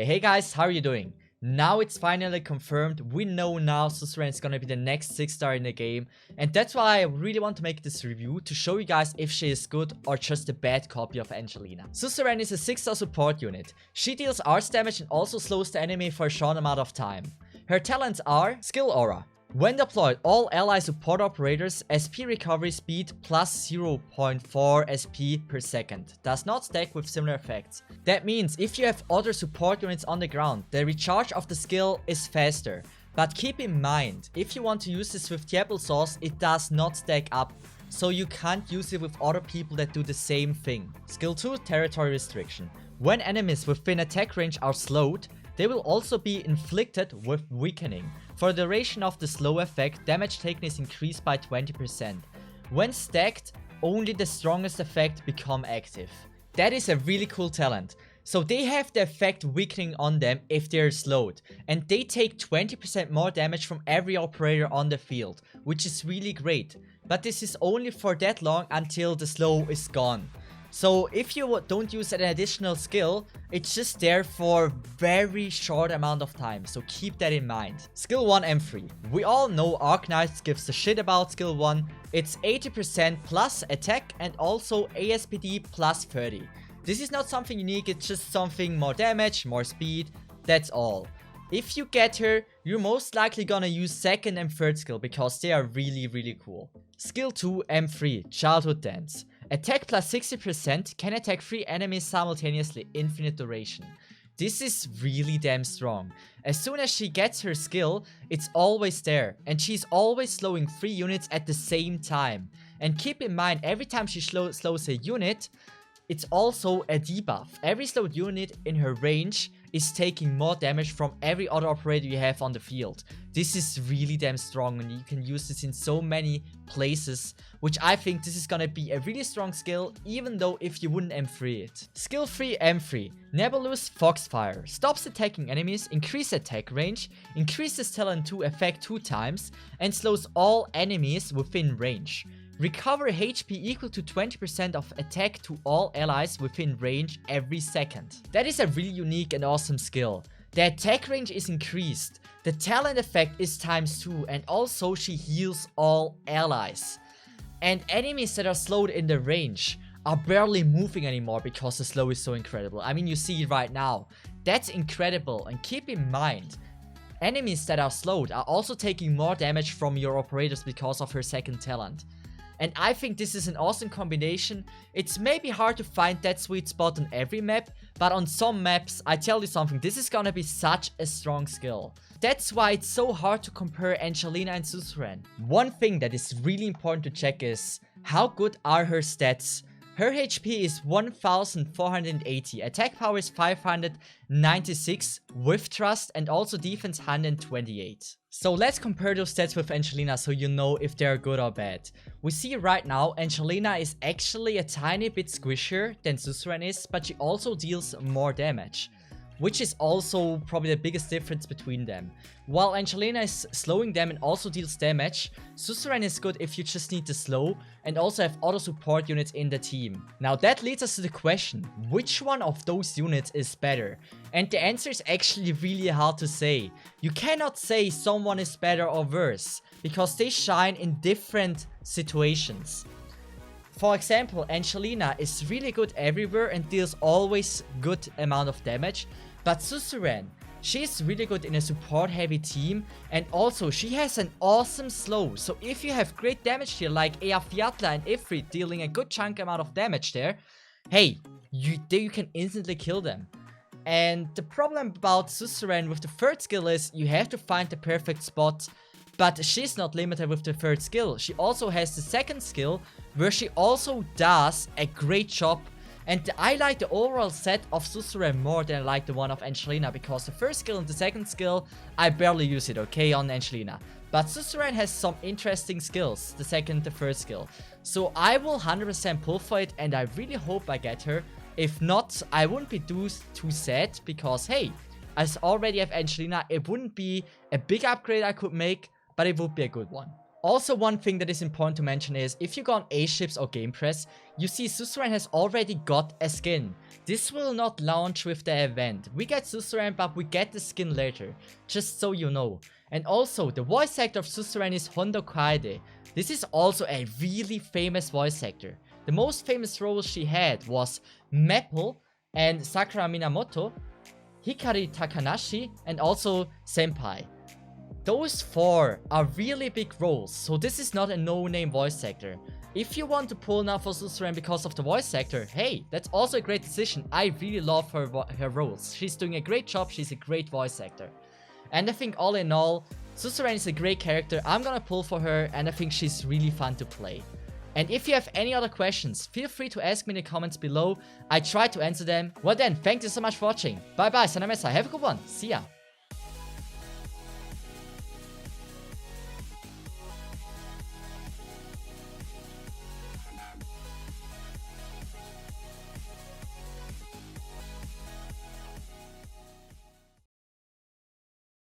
Hey guys, how are you doing? Now it's finally confirmed. We know now Suzuran is gonna be the next 6-star in the game, and that's why I really want to make this review to show you guys if she is good or just a bad copy of Angelina. Suzuran is a 6-star support unit. She deals arts damage and also slows the enemy for a short amount of time. Her talents are Skill Aura. When deployed, all ally support operators SP recovery speed plus 0.4 SP per second. Does not stack with similar effects. That means if you have other support units on the ground, the recharge of the skill is faster. But keep in mind, if you want to use this with Diablo Sauce, it does not stack up. So you can't use it with other people that do the same thing. Skill 2, Territory Restriction. When enemies within attack range are slowed, they will also be inflicted with weakening. For the duration of the slow effect, damage taken is increased by 20%. When stacked, only the strongest effect become active. That is a really cool talent. So they have the effect weakening on them if they are slowed. And they take 20% more damage from every operator on the field, which is really great. But this is only for that long until the slow is gone. So if you don't use an additional skill, it's just there for very short amount of time, so keep that in mind. Skill 1 M3. We all know Arknights gives a shit about skill 1. It's 80% plus attack and also ASPD plus 30. This is not something unique, it's just something more damage, more speed, that's all. If you get her, you're most likely gonna use second and third skill because they are really cool. Skill 2 M3, Childhood Dance. Attack plus 60%, can attack 3 enemies simultaneously, infinite duration. This is really damn strong. As soon as she gets her skill, it's always there. And she's always slowing 3 units at the same time. And keep in mind, every time she slows a unit, it's also a debuff. Every slowed unit in her range is taking more damage from every other operator you have on the field. This is really damn strong and you can use this in so many places, which I think this is gonna be a really strong skill even though if you wouldn't M3 it. Skill 3 M3, Nebulous Foxfire. Stops attacking enemies, increase attack range, increases talent 2 effect 2 times, and slows all enemies within range. Recover HP equal to 20% of attack to all allies within range every second. That is a really unique and awesome skill. The attack range is increased, the talent effect is ×2, and also she heals all allies. And enemies that are slowed in the range are barely moving anymore because the slow is so incredible. I mean, you see it right now. That's incredible, and keep in mind, enemies that are slowed are also taking more damage from your operators because of her second talent. And I think this is an awesome combination. It's maybe hard to find that sweet spot on every map, but on some maps, I tell you something, this is gonna be such a strong skill. That's why it's so hard to compare Angelina and Suzuran. One thing that is really important to check is, how good are her stats? Her HP is 1480, attack power is 596 with trust, and also defense 128. So let's compare those stats with Angelina so you know if they are good or bad. We see right now Angelina is actually a tiny bit squishier than Suzuran is, but she also deals more damage, which is also probably the biggest difference between them. While Angelina is slowing them and also deals damage, Suzuran is good if you just need to slow and also have auto support units in the team. Now that leads us to the question, which one of those units is better? And the answer is actually really hard to say. You cannot say someone is better or worse, because they shine in different situations. For example, Angelina is really good everywhere and deals always good amount of damage. But Suzuran, she's really good in a support heavy team, and also she has an awesome slow. So if you have great damage here like Eafiatla and Ifrit dealing a good chunk amount of damage there, hey, you can instantly kill them. And the problem about Suzuran with the third skill is you have to find the perfect spot. But she's not limited with the third skill. She also has the second skill where she also does a great job. And I like the overall set of Suzuran more than I like the one of Angelina, because the first skill and the second skill, I barely use it, okay, on Angelina. But Suzuran has some interesting skills, the second, the first skill. So I will 100% pull for it, and I really hope I get her. If not, I wouldn't be too sad, because hey, I already have Angelina. It wouldn't be a big upgrade I could make, but it would be a good one. Also, one thing that is important to mention is, if you go on A-Ships or Game Press, you see Suzuran has already got a skin. This will not launch with the event. We get Suzuran, but we get the skin later, just so you know. And also, the voice actor of Suzuran is Hondo Kaede. This is also a really famous voice actor. The most famous roles she had was Maple and Sakura Minamoto, Hikari Takanashi, and also Senpai. Those 4 are really big roles, so this is not a no-name voice actor. If you want to pull now for Suzuran because of the voice actor, hey, that's also a great decision. I really love her roles. She's doing a great job, she's a great voice actor. And I think all in all, Suzuran is a great character. I'm gonna pull for her, and I think she's really fun to play. And if you have any other questions, feel free to ask me in the comments below. I try to answer them. Well then, thank you so much for watching. Bye bye, Sanamesa. Have a good one. See ya.